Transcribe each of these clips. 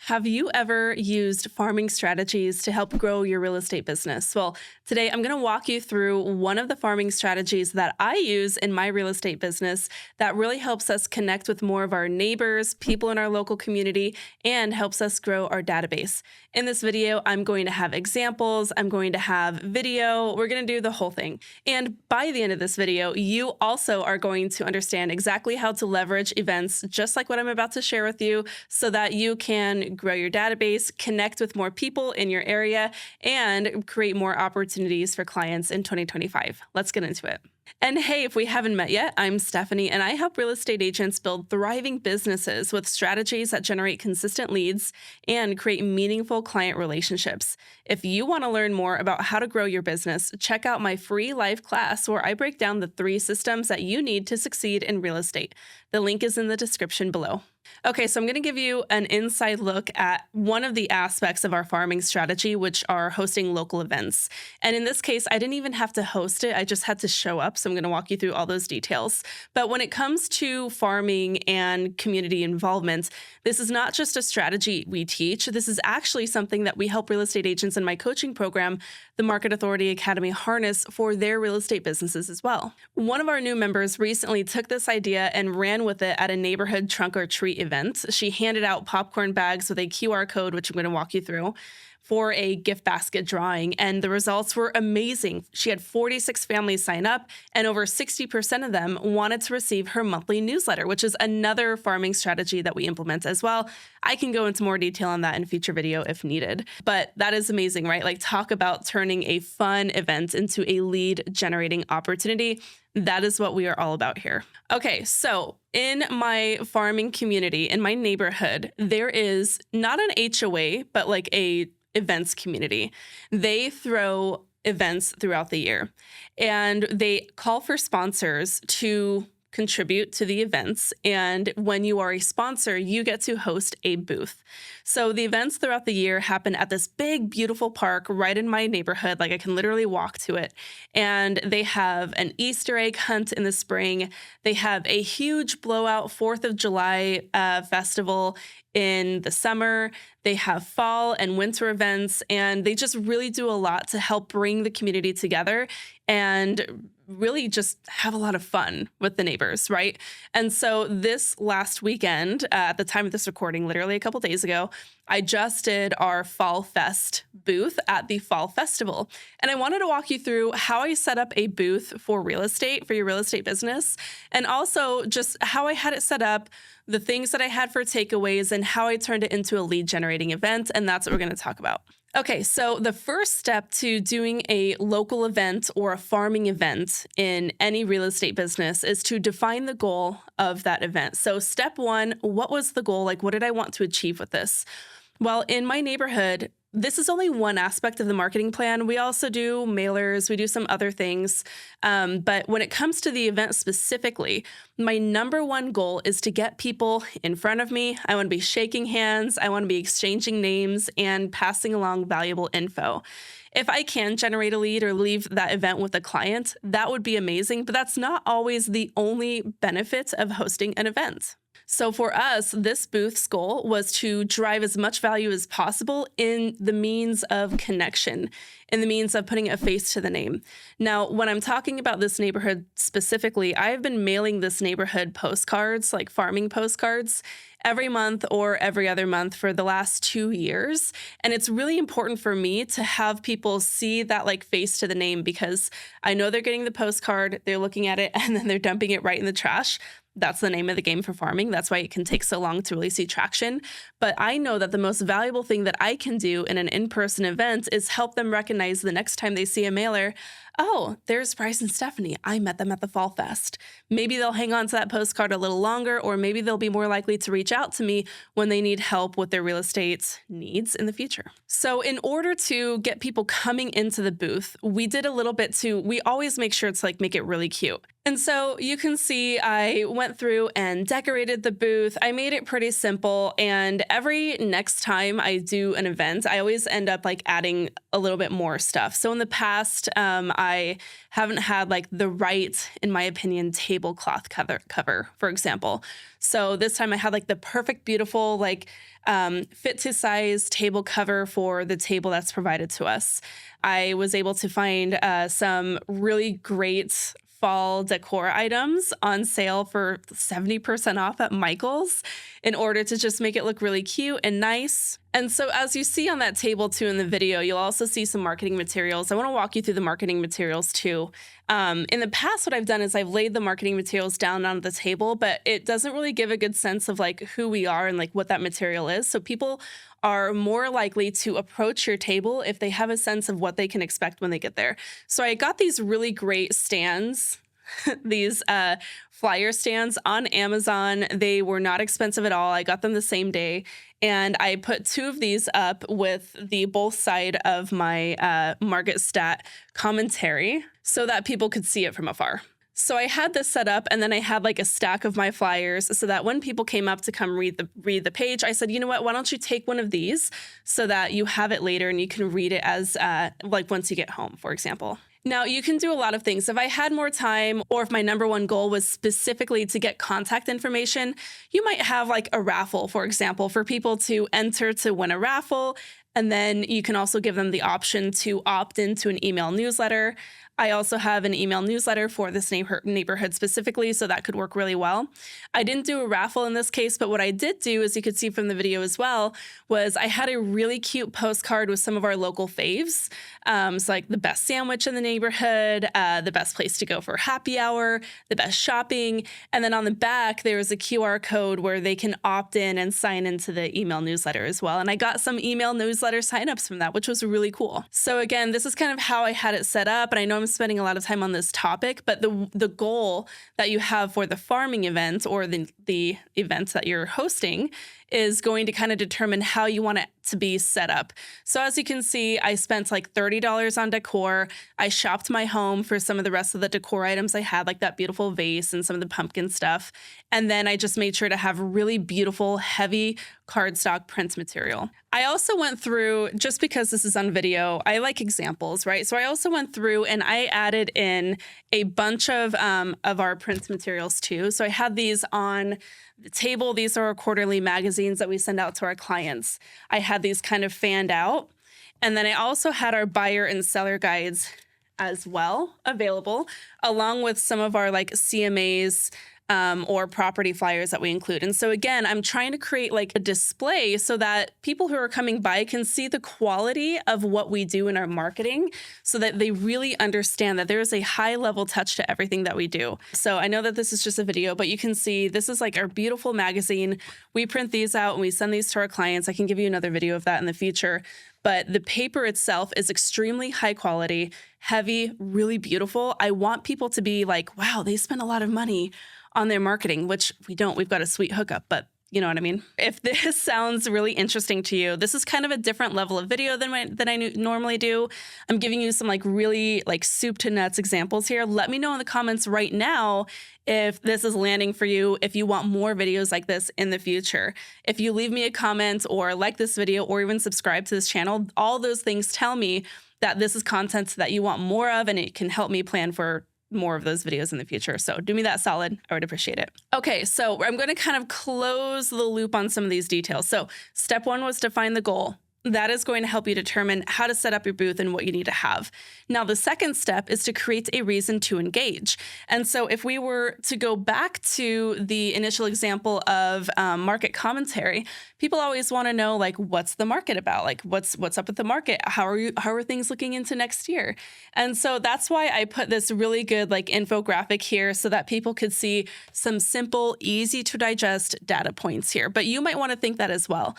Have you ever used farming strategies to help grow your real estate business? Well, today I'm going to walk you through one of the farming strategies that I use in my real estate business that really helps us connect with more of our neighbors, people in our local community, and helps us grow our database. In this video, I'm going to have examples, I'm going to have video, we're going to do the whole thing. And by the end of this video, you also are going to understand exactly how to leverage events just like what I'm about to share with you so that you can grow your database, connect with more people in your area, and create more opportunities for clients in 2025. Let's get into it. And hey, if we haven't met yet, I'm Stephanie, and I help real estate agents build thriving businesses with strategies that generate consistent leads and create meaningful client relationships. If you want to learn more about how to grow your business, check out my free live class where I break down the 3 systems that you need to succeed in real estate. The link is in the description below. Okay, so I'm going to give you an inside look at one of the aspects of our farming strategy, which are hosting local events. And in this case, I didn't even have to host it. I just had to show up. So I'm going to walk you through all those details. But when it comes to farming and community involvement, this is not just a strategy we teach. This is actually something that we help real estate agents in my coaching program, the Market Authority Academy, harness for their real estate businesses as well. One of our new members recently took this idea and ran with it at a neighborhood trunk or treat event. She handed out popcorn bags with a QR code, which I'm going to walk you through, for a gift basket drawing, and the results were amazing. She had 46 families sign up, and over 60% of them wanted to receive her monthly newsletter, which is another farming strategy that we implement as well. I can go into more detail on that in a future video if needed, but that is amazing, right? Like, talk about turning a fun event into a lead generating opportunity. That is what we are all about here. Okay, so in my farming community, in my neighborhood, there is not an HOA, but like a events community. They throw events throughout the year, and they call for sponsors to contribute to the events. And when you are a sponsor, you get to host a booth. So the events throughout the year happen at this big, beautiful park right in my neighborhood. Like, I can literally walk to it. And they have an Easter egg hunt in the spring. They have a huge blowout 4th of July festival in the summer. They have fall and winter events, and they just really do a lot to help bring the community together and really just have a lot of fun with the neighbors, right? And so this last weekend, at the time of this recording, literally a couple days ago, I just did our Fall Fest booth at the Fall Festival. And I wanted to walk you through how I set up a booth for real estate, for your real estate business, and also just how I had it set up, the things that I had for takeaways, and how I turned it into a lead generating event. And that's what we're going to talk about. Okay, so the first step to doing a local event or a farming event in any real estate business is to define the goal of that event. So step 1, what was the goal? Like, what did I want to achieve with this? Well, in my neighborhood, this is only one aspect of the marketing plan. We also do mailers, we do some other things. But when it comes to the event specifically, my number one goal is to get people in front of me. I want to be shaking hands. I want to be exchanging names and passing along valuable info. If I can generate a lead or leave that event with a client, that would be amazing. But that's not always the only benefit of hosting an event. So for us, this booth's goal was to drive as much value as possible in the means of connection, in the means of putting a face to the name. Now, when I'm talking about this neighborhood specifically, I've been mailing this neighborhood postcards, like farming postcards, every month or every other month for the last 2 years. And it's really important for me to have people see that like face to the name, because I know they're getting the postcard, they're looking at it, and then they're dumping it right in the trash. That's the name of the game for farming. That's why it can take so long to really see traction. But I know that the most valuable thing that I can do in an in-person event is help them recognize the next time they see a mailer, oh, there's Bryce and Stephanie. I met them at the Fall Fest. Maybe they'll hang on to that postcard a little longer, or maybe they'll be more likely to reach out to me when they need help with their real estate needs in the future. So in order to get people coming into the booth, we did a little bit we always make sure to make it really cute. And so you can see I went through and decorated the booth. I made it pretty simple. And every next time I do an event, I always end up adding a little bit more stuff. So in the past, I haven't had the right, in my opinion, tablecloth cover, for example. So this time I had the perfect, beautiful, fit to size table cover for the table that's provided to us. I was able to find some really great fall decor items on sale for 70% off at Michael's in order to just make it look really cute and nice. And so as you see on that table too in the video, you'll also see some marketing materials. I want to walk you through the marketing materials too. In the past, what I've done is I've laid the marketing materials down on the table, but it doesn't really give a good sense of like who we are and like what that material is. So people are more likely to approach your table if they have a sense of what they can expect when they get there. So I got these really great stands, these flyer stands on Amazon. They were not expensive at all. I got them the same day. And I put 2 of these up with the both side of my market stat commentary so that people could see it from afar. So I had this set up, and then I had like a stack of my flyers so that when people came up to come read the page, I said, you know what, why don't you take one of these so that you have it later and you can read it as like once you get home, for example. Now, you can do a lot of things. If I had more time, or if my number one goal was specifically to get contact information, you might have like a raffle, for example, for people to enter to win a raffle. And then you can also give them the option to opt into an email newsletter. I also have an email newsletter for this neighborhood specifically, so that could work really well. I didn't do a raffle in this case, but what I did do, as you could see from the video as well, was I had a really cute postcard with some of our local faves. So like the best sandwich in the neighborhood, the best place to go for happy hour, the best shopping. And then on the back, there was a QR code where they can opt in and sign into the email newsletter as well. And I got some email newsletter signups from that, which was really cool. So again, this is kind of how I had it set up. And I know I'm spending a lot of time on this topic, but the goal that you have for the farming event or the events that you're hosting is going to kind of determine how you want it to be set up. So as you can see, I spent like $30 on decor. I shopped my home for some of the rest of the decor items I had, like that beautiful vase and some of the pumpkin stuff. And then I just made sure to have really beautiful, heavy cardstock print material. I also went through, just because this is on video, I like examples, right? So I also went through and I added in a bunch of our print materials too. So I had these on the table. These are our quarterly magazines that we send out to our clients. I had these kind of fanned out. And then I also had our buyer and seller guides as well available, along with some of our like CMAs or property flyers that we include. And so again, I'm trying to create like a display so that people who are coming by can see the quality of what we do in our marketing so that they really understand that there is a high level touch to everything that we do. So I know that this is just a video, but you can see this is like our beautiful magazine. We print these out and we send these to our clients. I can give you another video of that in the future. But the paper itself is extremely high quality, heavy, really beautiful. I want people to be like, wow, they spend a lot of money on their marketing, which we don't. We've got a sweet hookup, but you know what I mean? If this sounds really interesting to you, this is kind of a different level of video than I normally do. I'm giving you some like really like soup to nuts examples here. Let me know in the comments right now if this is landing for you, if you want more videos like this in the future. If you leave me a comment or like this video or even subscribe to this channel, all those things tell me that this is content that you want more of, and it can help me plan for more of those videos in the future. So do me that solid. I would appreciate it. Okay, so I'm going to kind of close the loop on some of these details. So step 1 was define the goal. That is going to help you determine how to set up your booth and what you need to have. Now, the second step is to create a reason to engage. And so if we were to go back to the initial example of market commentary, people always want to know, like, what's the market about? Like, what's up with the market? How are things looking into next year? And so that's why I put this really good like infographic here so that people could see some simple, easy to digest data points here. But you might want to think that as well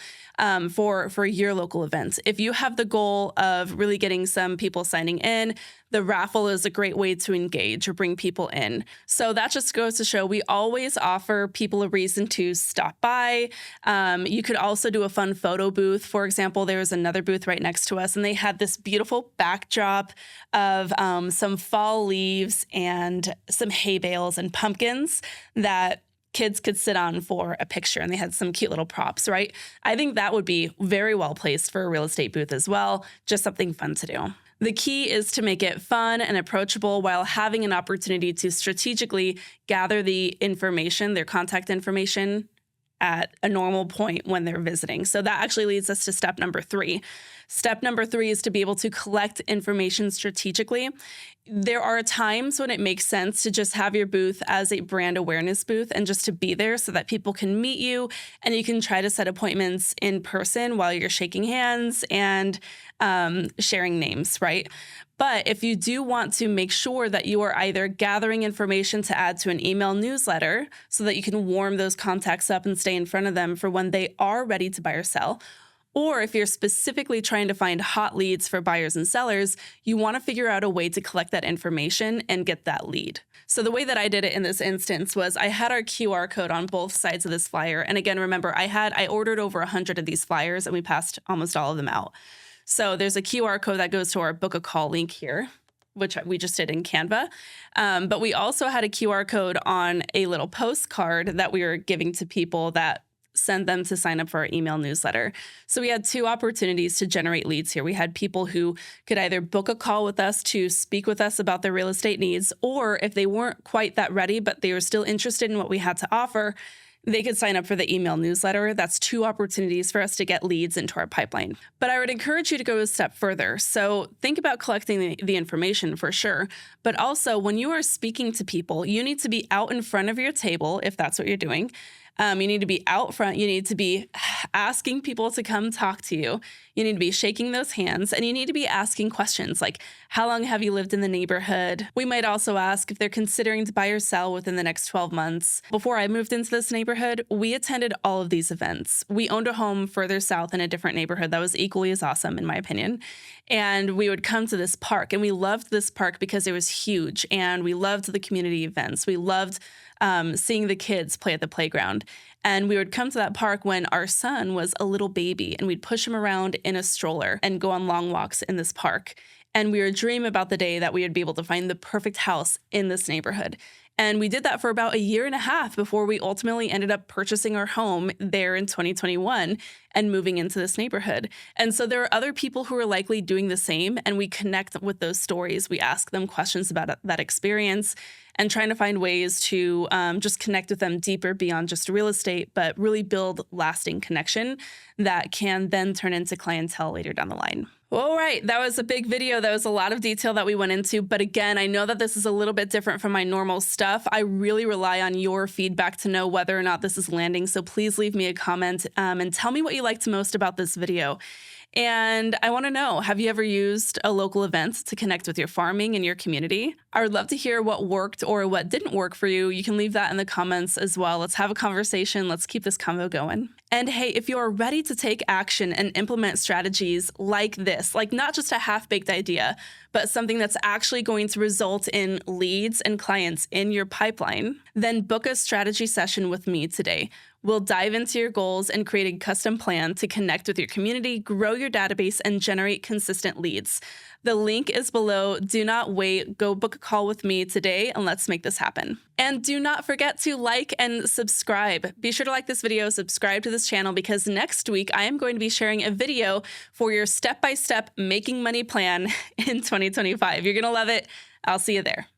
for your local events. If you have the goal of really getting some people signing in, the raffle is a great way to engage or bring people in. So that just goes to show we always offer people a reason to stop by. You could also do a fun photo booth. For example, there was another booth right next to us, and they had this beautiful backdrop of some fall leaves and some hay bales and pumpkins that kids could sit on for a picture, and they had some cute little props, right? I think that would be very well placed for a real estate booth as well, just something fun to do. The key is to make it fun and approachable while having an opportunity to strategically gather the information, their contact information, at a normal point when they're visiting. So that actually leads us to step number 3. Step number 3 is to be able to collect information strategically. There are times when it makes sense to just have your booth as a brand awareness booth and just to be there so that people can meet you and you can try to set appointments in person while you're shaking hands and sharing names, right? But if you do want to make sure that you are either gathering information to add to an email newsletter so that you can warm those contacts up and stay in front of them for when they are ready to buy or sell, or if you're specifically trying to find hot leads for buyers and sellers, you want to figure out a way to collect that information and get that lead. So the way that I did it in this instance was I had our QR code on both sides of this flyer. And again, remember, I ordered over 100 of these flyers and we passed almost all of them out. So there's a QR code that goes to our book a call link here, which we just did in Canva. But we also had a QR code on a little postcard that we were giving to people that send them to sign up for our email newsletter. So we had 2 opportunities to generate leads here. We had people who could either book a call with us to speak with us about their real estate needs, or if they weren't quite that ready, but they were still interested in what we had to offer, they could sign up for the email newsletter. That's 2 opportunities for us to get leads into our pipeline. But I would encourage you to go a step further. So think about collecting the information for sure. But also when you are speaking to people, you need to be out in front of your table, if that's what you're doing. You need to be out front. You need to be asking people to come talk to you. You need to be shaking those hands, and you need to be asking questions like, how long have you lived in the neighborhood? We might also ask if they're considering to buy or sell within the next 12 months. Before I moved into this neighborhood, we attended all of these events. We owned a home further south in a different neighborhood that was equally as awesome, in my opinion. And we would come to this park, and we loved this park because it was huge, and we loved the community events. We loved seeing the kids play at the playground. And we would come to that park when our son was a little baby, and we'd push him around in a stroller and go on long walks in this park. And we would dream about the day that we would be able to find the perfect house in this neighborhood. And we did that for about 1.5 years before we ultimately ended up purchasing our home there in 2021 and moving into this neighborhood. And so there are other people who are likely doing the same, and we connect with those stories. We ask them questions about that experience and trying to find ways to just connect with them deeper beyond just real estate, but really build lasting connection that can then turn into clientele later down the line. All right, that was a big video. That was a lot of detail that we went into. But again, I know that this is a little bit different from my normal stuff. I really rely on your feedback to know whether or not this is landing. So please leave me a comment and tell me what you liked most about this video. And I want to know, have you ever used a local event to connect with your farming and your community? I would love to hear what worked or what didn't work for you. You can leave that in the comments as well. Let's have a conversation. Let's keep this convo going. And hey, if you are ready to take action and implement strategies like this, like not just a half-baked idea, but something that's actually going to result in leads and clients in your pipeline, then book a strategy session with me today. We'll dive into your goals and create a custom plan to connect with your community, grow your database, and generate consistent leads. The link is below. Do not wait. Go book a call with me today and let's make this happen. And do not forget to like and subscribe. Be sure to like this video, subscribe to this channel, because next week I am going to be sharing a video for your step-by-step making money plan in 2025. You're going to love it. I'll see you there.